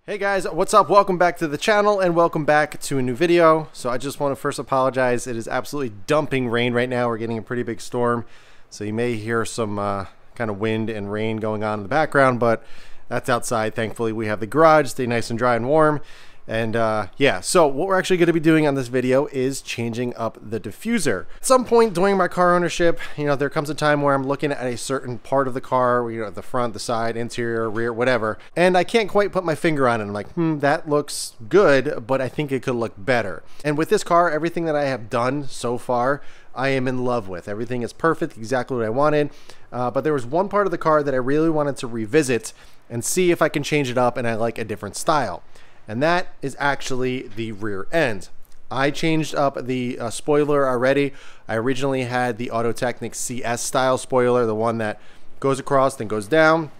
Hey guys, what's up? Welcome back to the channel and welcome back to a new video. So I just want to first apologize. It is absolutely dumping rain right now. We're getting a pretty big storm. So you may hear some kind of wind and rain going on in the background, but that's outside. Thankfully, we have the garage, stay nice and dry and warm. And yeah, so what we're actually going to be doing on this video is changing up the diffuser. At some point during my car ownership, you know, there comes a time where I'm looking at a certain part of the car, you know, the front, the side, interior, rear, whatever, and I can't quite put my finger on it. I'm like, that looks good, but I think it could look better. And with this car, everything that I have done so far, I am in love with. Everything is perfect, exactly what I wanted. But there was one part of the car that I really wanted to revisit and see if I can change it up and I like a different style. And that is actually the rear end. I changed up the spoiler already. I originally had the Autotechnic CS style spoiler, the one that goes across, then goes down,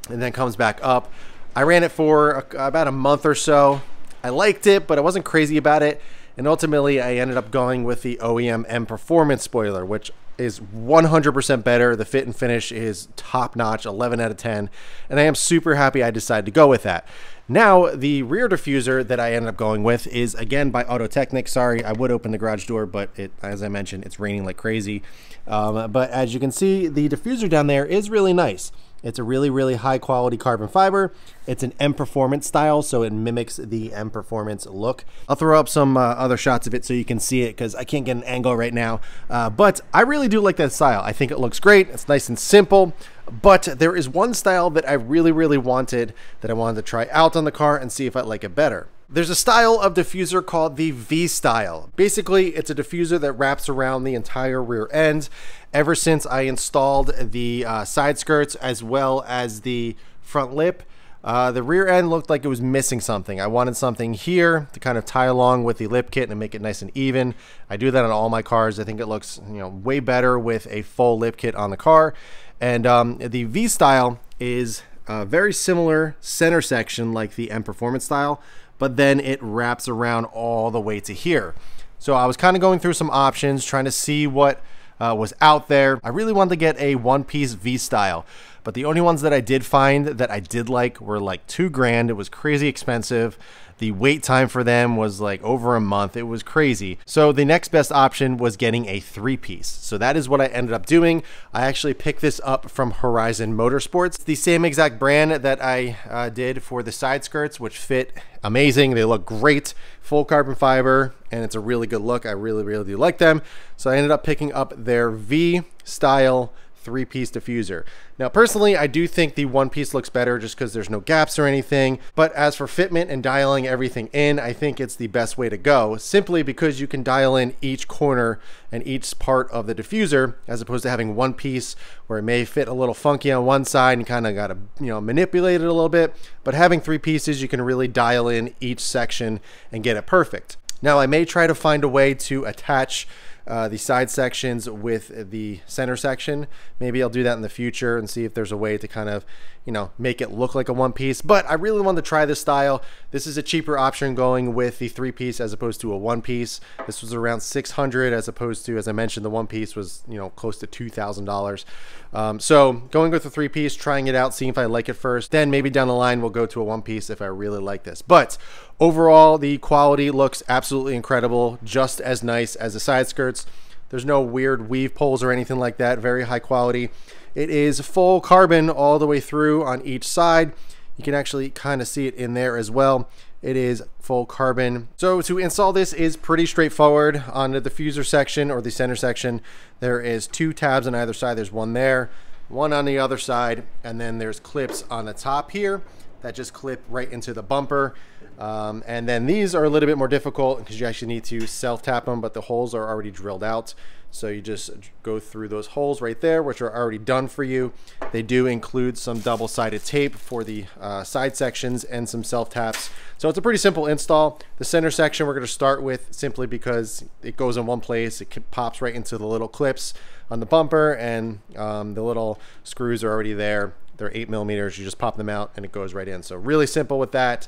and then comes back up. I ran it for about a month or so. I liked it, but I wasn't crazy about it. And ultimately, I ended up going with the OEM M Performance spoiler, which is 100% better. The fit and finish is top notch, 11 out of 10. And I am super happy I decided to go with that. Now, the rear diffuser that I ended up going with is, again, by Autotechnic. Sorry, I would open the garage door, but as I mentioned, it's raining like crazy. But as you can see, the diffuser down there is really nice. It's a really, really high quality carbon fiber. It's an M Performance style, so it mimics the M Performance look. I'll throw up some other shots of it so you can see it because I can't get an angle right now. But I really do like that style. I think it looks great. It's nice and simple. But there is one style that I really, really wanted that I wanted to try out on the car and see if I like it better. There's a style of diffuser called the V style. Basically, it's a diffuser that wraps around the entire rear end. Ever since I installed the side skirts as well as the front lip, the rear end looked like it was missing something. I wanted something here to kind of tie along with the lip kit and make it nice and even. I do that on all my cars. I think it looks, you know, way better with a full lip kit on the car. And the V style is a very similar center section like the M Performance style, but then it wraps around all the way to here. So I was kind of going through some options, trying to see what was out there. I really wanted to get a one-piece V style, but the only ones that I did find that I did like were like $2,000. It was crazy expensive. The wait time for them was like over a month. It was crazy. So the next best option was getting a 3-piece. So that is what I ended up doing. I actually picked this up from Horizon Motorsports, the same exact brand that I did for the side skirts, which fit amazing. They look great, full carbon fiber, and it's a really good look. I really, really do like them. So I ended up picking up their V style 3-piece diffuser. Now, personally, I do think the 1-piece looks better just because there's no gaps or anything. But as for fitment and dialing everything in, I think it's the best way to go, simply because you can dial in each corner and each part of the diffuser, as opposed to having 1 piece where it may fit a little funky on one side and kind of got to, you know, manipulate it a little bit. But having 3 pieces, you can really dial in each section and get it perfect. Now, I may try to find a way to attach the side sections with the center section. Maybe I'll do that in the future and see if there's a way to kind of, you know, make it look like a 1-piece. But I really wanted to try this style. This is a cheaper option going with the 3-piece as opposed to a 1-piece. This was around $600 as opposed to, as I mentioned, the 1-piece was, you know, close to $2,000. So going with the 3-piece, trying it out, seeing if I like it first. Then maybe down the line we'll go to a 1-piece if I really like this. But overall, the quality looks absolutely incredible, just as nice as the side skirts. There's no weird weave poles or anything like that. Very high quality. It is full carbon all the way through on each side. You can actually kind of see it in there as well. It is full carbon. So to install this is pretty straightforward. On the diffuser section or the center section, there is 2 tabs on either side. There's one there, one on the other side, and then there's clips on the top here that just clip right into the bumper. And then these are a little bit more difficult because you actually need to self-tap them, but the holes are already drilled out. So you just go through those holes right there, which are already done for you. They do include some double-sided tape for the side sections and some self-taps. So it's a pretty simple install. The center section we're going to start with simply because it goes in one place. It pops right into the little clips on the bumper, and the little screws are already there. They're 8mm. You just pop them out and it goes right in. So really simple with that.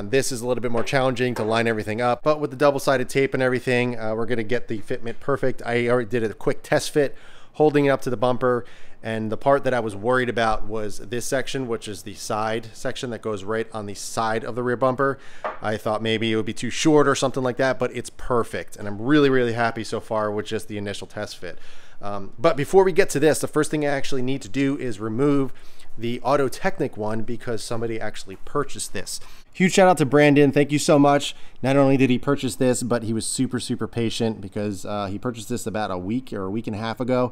This is a little bit more challenging to line everything up, but with the double-sided tape and everything, we're going to get the fitment perfect. I already did a quick test fit, holding it up to the bumper, And the part that I was worried about was this section, which is the side section that goes right on the side of the rear bumper. I thought maybe it would be too short or something like that, but it's perfect. And I'm really, really happy so far with just the initial test fit. But before we get to this, the first thing I actually need to do is remove the Auto Technic one because somebody actually purchased this. Huge shout out to Brandon. Thank you so much. Not only did he purchase this, but he was super, super patient because he purchased this about a week or a week and a half ago.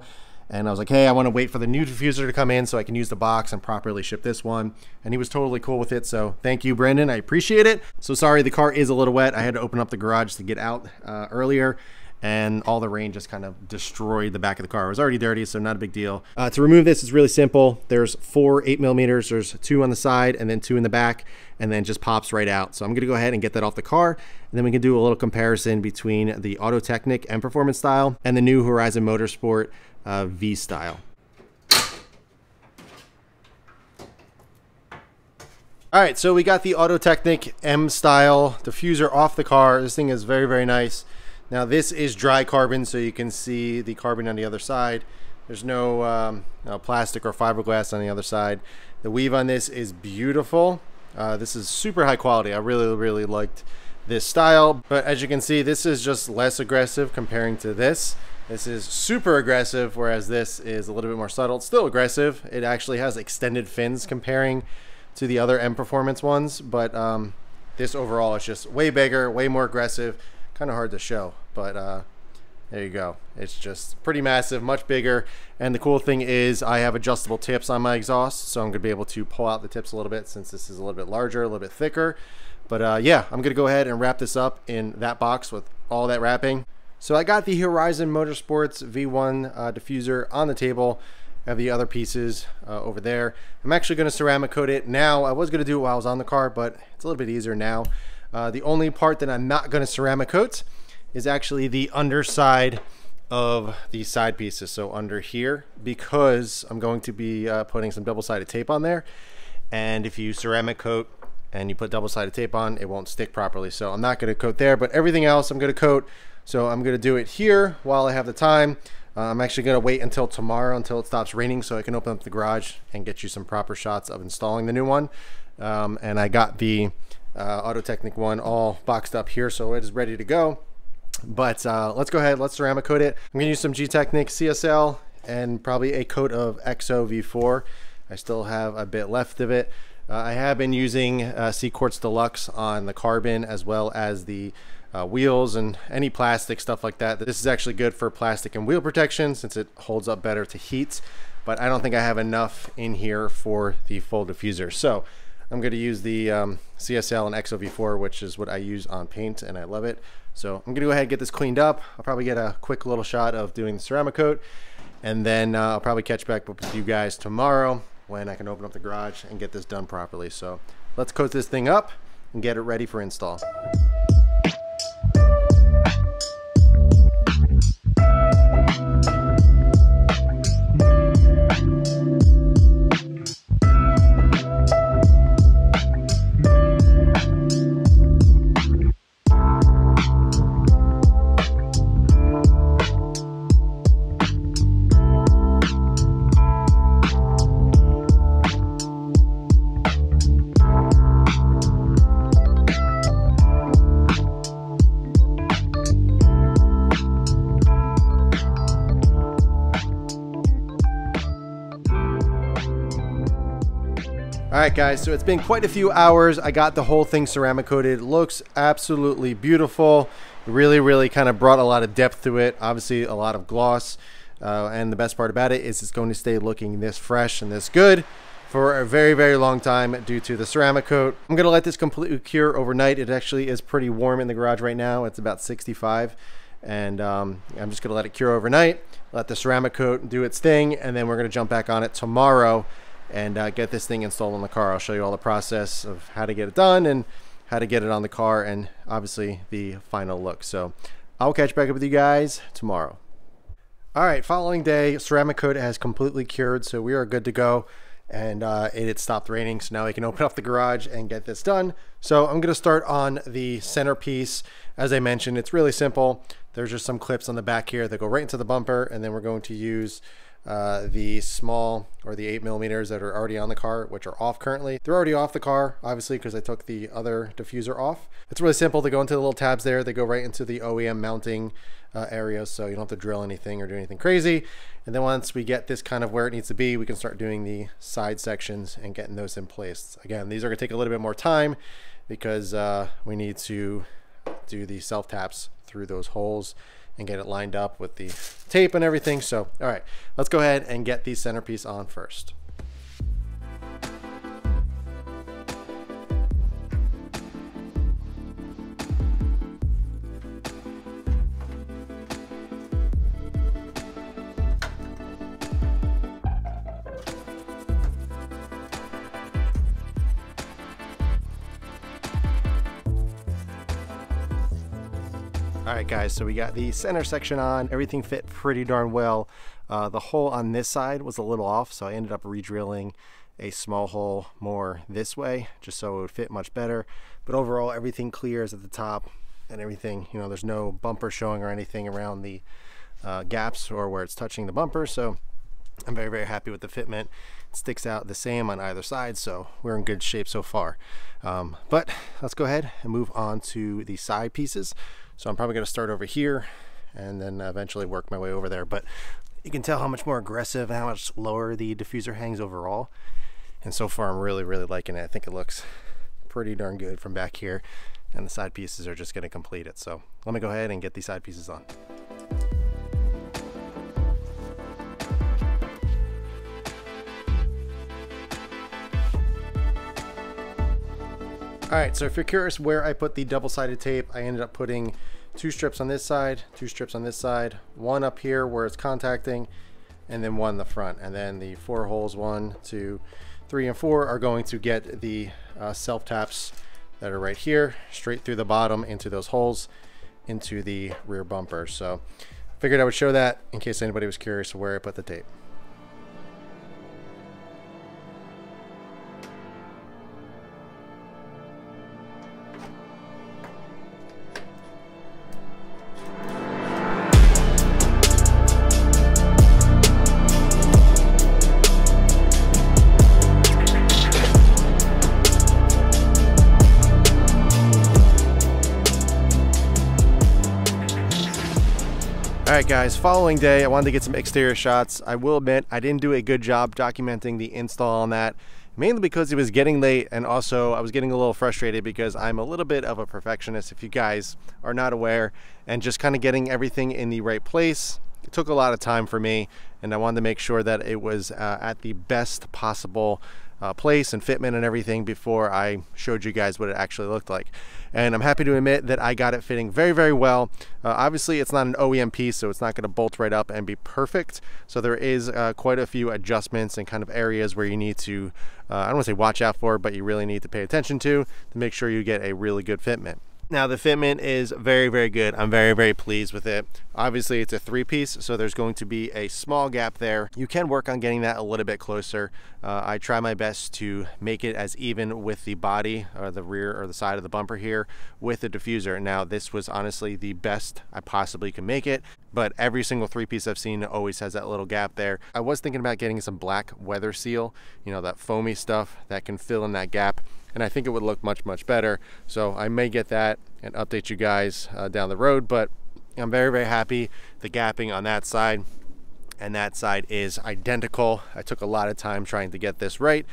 And I was like, hey, I want to wait for the new diffuser to come in so I can use the box and properly ship this one. And he was totally cool with it. So thank you, Brandon. I appreciate it. So sorry, the car is a little wet. I had to open up the garage to get out earlier. And all the rain just kind of destroyed the back of the car. It was already dirty, so not a big deal. To remove this is really simple. There's 4 8mm. There's 2 on the side and then 2 in the back, and then just pops right out. So I'm gonna go ahead and get that off the car, and then we can do a little comparison between the Auto Technic M Performance style and the new Horizon Motorsport V style. All right, so we got the Auto Technic M style diffuser off the car. This thing is very, very nice. Now this is dry carbon, so you can see the carbon on the other side. There's no plastic or fiberglass on the other side. The weave on this is beautiful. This is super high quality. I really, really liked this style. But as you can see, this is just less aggressive comparing to this. This is super aggressive, whereas this is a little bit more subtle. It's still aggressive. It actually has extended fins comparing to the other M Performance ones. But this overall is just way bigger, way more aggressive. Kind of hard to show, but there you go. It's just pretty massive, much bigger. And the cool thing is I have adjustable tips on my exhaust, so I'm gonna be able to pull out the tips a little bit since this is a little bit larger, a little bit thicker. But yeah, I'm gonna go ahead and wrap this up in that box with all that wrapping. So I got the Horizon Motorsports V1 diffuser on the table. I have the other pieces over there. I'm actually gonna ceramic coat it now. I was gonna do it while I was on the car, but it's a little bit easier now. The only part that I'm not going to ceramic coat is actually the underside of the side pieces, so under here, because I'm going to be putting some double-sided tape on there, and if you ceramic coat and you put double-sided tape on, it won't stick properly. So I'm not going to coat there, but everything else I'm going to coat. So I'm going to do it here while I have the time. I'm actually going to wait until tomorrow until it stops raining so I can open up the garage and get you some proper shots of installing the new one. And I got the Auto Technic one all boxed up here, so it is ready to go. But let's go ahead, let's ceramic coat it. I'm gonna use some G-Technic CSL and probably a coat of XO V4. I still have a bit left of it. I have been using C-Quartz Deluxe on the carbon as well as the wheels and any plastic stuff like that. This is actually good for plastic and wheel protection since it holds up better to heat, but I don't think I have enough in here for the full diffuser. So I'm going to use the CSL and XO V4, which is what I use on paint, and I love it. So I'm going to go ahead and get this cleaned up. I'll probably get a quick little shot of doing the ceramic coat, and then I'll probably catch back up with you guys tomorrow when I can open up the garage and get this done properly. So let's coat this thing up and get it ready for install. Alright guys, so it's been quite a few hours. I got the whole thing ceramic coated. It looks absolutely beautiful. It really kind of brought a lot of depth to it. Obviously a lot of gloss. And the best part about it is it's going to stay looking this fresh and this good for a very long time due to the ceramic coat. I'm going to let this completely cure overnight. It actually is pretty warm in the garage right now. It's about 65. And I'm just going to let it cure overnight. Let the ceramic coat do its thing. And then we're going to jump back on it tomorrow and get this thing installed on the car. I'll show you all the process of how to get it done and how to get it on the car and obviously the final look. So I'll catch back up with you guys tomorrow. All right, following day, ceramic coat has completely cured, so we are good to go. And it stopped raining, so now we can open up the garage and get this done. So I'm gonna start on the centerpiece. As I mentioned, it's really simple. There's just some clips on the back here that go right into the bumper, and then we're going to use the small or the 8mm that are already on the car, which are off currently. They're already off the car, obviously, because I took the other diffuser off. It's really simple. They go into the little tabs there. They go right into the OEM mounting area, so you don't have to drill anything or do anything crazy. And then once we get this kind of where it needs to be, we can start doing the side sections and getting those in place. Again, these are going to take a little bit more time because we need to do the self taps through those holes and get it lined up with the tape and everything. So, all right, let's go ahead and get the centerpiece on first. All right, guys, so we got the center section on. Everything fit pretty darn well. The hole on this side was a little off, so I ended up re-drilling a small hole more this way, just so it would fit much better. But overall, everything clears at the top and everything. You know, there's no bumper showing or anything around the gaps or where it's touching the bumper, so I'm very, very happy with the fitment. It sticks out the same on either side, so we're in good shape so far. But let's go ahead and move on to the side pieces. So I'm probably going to start over here and then eventually work my way over there. But you can tell how much more aggressive and how much lower the diffuser hangs overall. And so far I'm really, really liking it. I think it looks pretty darn good from back here. And the side pieces are just going to complete it. So let me go ahead and get these side pieces on. All right, so if you're curious where I put the double-sided tape, I ended up putting 2 strips on this side, 2 strips on this side, 1 up here where it's contacting, and then 1 in the front. And then the 4 holes, 1, 2, 3, and 4 are going to get the self-taps that are right here, straight through the bottom into those holes, into the rear bumper. So figured I would show that in case anybody was curious where I put the tape. Alright guys, following day, I wanted to get some exterior shots. I will admit, I didn't do a good job documenting the install on that, mainly because it was getting late, and also I was getting a little frustrated because I'm a little bit of a perfectionist, if you guys are not aware, and just kind of getting everything in the right place. It took a lot of time for me, and I wanted to make sure that it was at the best possible place and fitment and everything before I showed you guys what it actually looked like. And I'm happy to admit that I got it fitting very, very well. Obviously it's not an OEM piece, so it's not going to bolt right up and be perfect. So there is quite a few adjustments and kind of areas where you need to, I don't want to say watch out for, but you really need to pay attention to make sure you get a really good fitment. Now the fitment is very, very good. I'm very, very pleased with it. Obviously it's a 3-piece, so there's going to be a small gap there. You can work on getting that a little bit closer. I try my best to make it as even with the body or the rear or the side of the bumper here with the diffuser. Now this was honestly the best I possibly can make it, but every single 3-piece I've seen always has that little gap there. I was thinking about getting some black weather seal, you know, that foamy stuff that can fill in that gap, and I think it would look much, much better. So I may get that and update you guys down the road, but I'm very, very happy. The gapping on that side and that side is identical. I took a lot of time trying to get this right,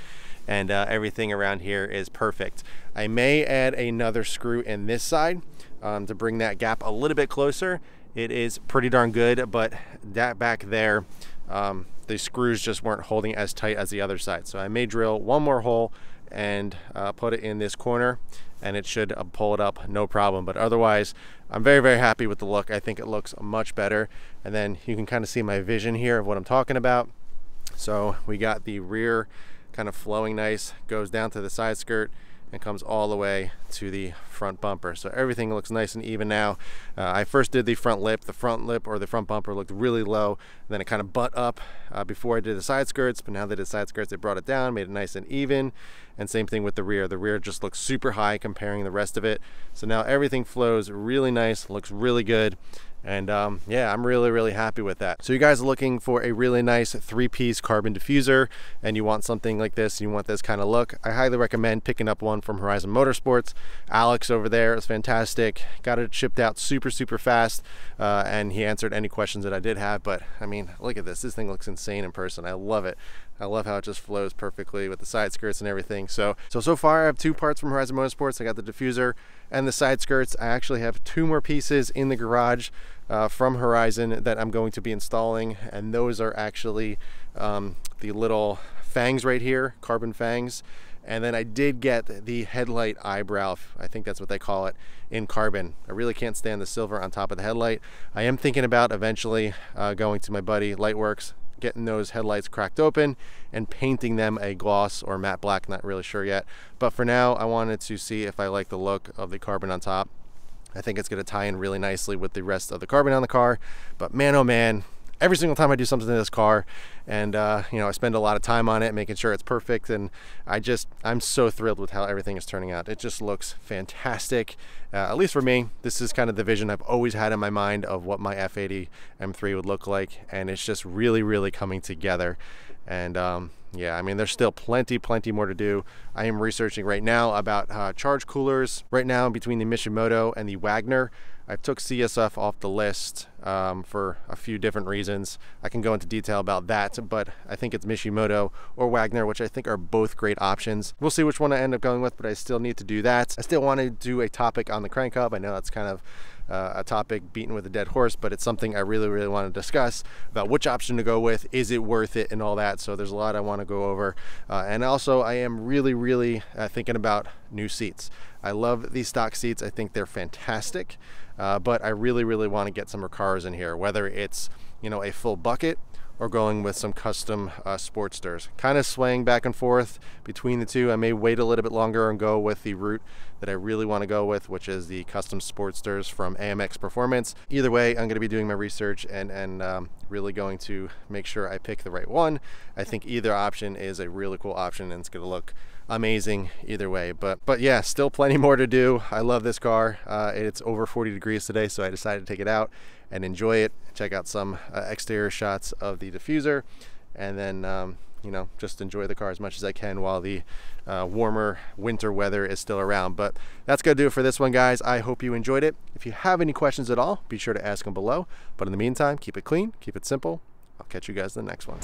and everything around here is perfect. I may add another screw in this side to bring that gap a little bit closer. It is pretty darn good, but that back there, the screws just weren't holding as tight as the other side. So I may drill 1 more hole and put it in this corner, and it should pull it up no problem. But otherwise I'm very, very happy with the look. I think it looks much better, and then you can kind of see my vision here of what I'm talking about. So we got the rear kind of flowing nice, goes down to the side skirt and comes all the way to the front bumper. So everything looks nice and even now. I first did the front lip or the front bumper looked really low, and then it kind of butt up before I did the side skirts, but now that I did side skirts, they brought it down, made it nice and even. And same thing with the rear. The rear just looks super high comparing the rest of it. So now everything flows really nice, looks really good, And yeah, I'm really happy with that. So you guys are looking for a really nice 3-piece carbon diffuser and you want something like this, you want this kind of look, I highly recommend picking up one from Horizon Motorsports. Alex over there is fantastic, got it shipped out super fast, and he answered any questions that I did have. But I mean, look at this thing looks insane in person. I love it. I love how it just flows perfectly with the side skirts and everything. So far I have 2 parts from Horizon Motorsports. I got the diffuser and the side skirts. I actually have 2 more pieces in the garage from Horizon that I'm going to be installing, and those are actually the little fangs right here, carbon fangs. And then I did get the headlight eyebrow, I think that's what they call it, in carbon. I really can't stand the silver on top of the headlight. I am thinking about eventually going to my buddy Lightworks, getting those headlights cracked open and painting them a gloss or matte black, not really sure yet. But for now, I wanted to see if I like the look of the carbon on top. I think it's going to tie in really nicely with the rest of the carbon on the car. But man, oh man, every single time I do something to this car, and you know, I spend a lot of time on it making sure it's perfect, and I'm so thrilled with how everything is turning out. It just looks fantastic. At least for me, this is kind of the vision I've always had in my mind of what my F80 M3 would look like, and it's just really coming together. And yeah, I mean, there's still plenty more to do. I am researching right now about charge coolers. Right now, between the Mishimoto and the Wagner, I took CSF off the list for a few different reasons. I can go into detail about that, but I think it's Mishimoto or Wagner, which I think are both great options. We'll see which one I end up going with, but I still need to do that. I still want to do a topic on the crank hub. I know that's kind of a topic beaten with a dead horse, but it's something I really want to discuss about which option to go with, is it worth it, and all that. So there's a lot I want to go over, and also I am really thinking about new seats. I love these stock seats. I think they're fantastic, but I really want to get some recars in here, whether it's, you know, a full bucket or going with some custom Sportsters. Kind of swaying back and forth between the two. I may wait a little bit longer and go with the route that I really want to go with, which is the custom Sportsters from AMX Performance. Either way, I'm going to be doing my research and really going to make sure I pick the right one. I think either option is a really cool option, and it's going to look amazing either way. But yeah, still plenty more to do. I love this car. It's over 40 degrees today, so I decided to take it out and enjoy it, check out some exterior shots of the diffuser, and then you know, just enjoy the car as much as I can while the warmer winter weather is still around. But that's gonna do it for this one, guys. I hope you enjoyed it. If you have any questions at all, be sure to ask them below. But in the meantime, keep it clean, keep it simple. I'll catch you guys in the next one.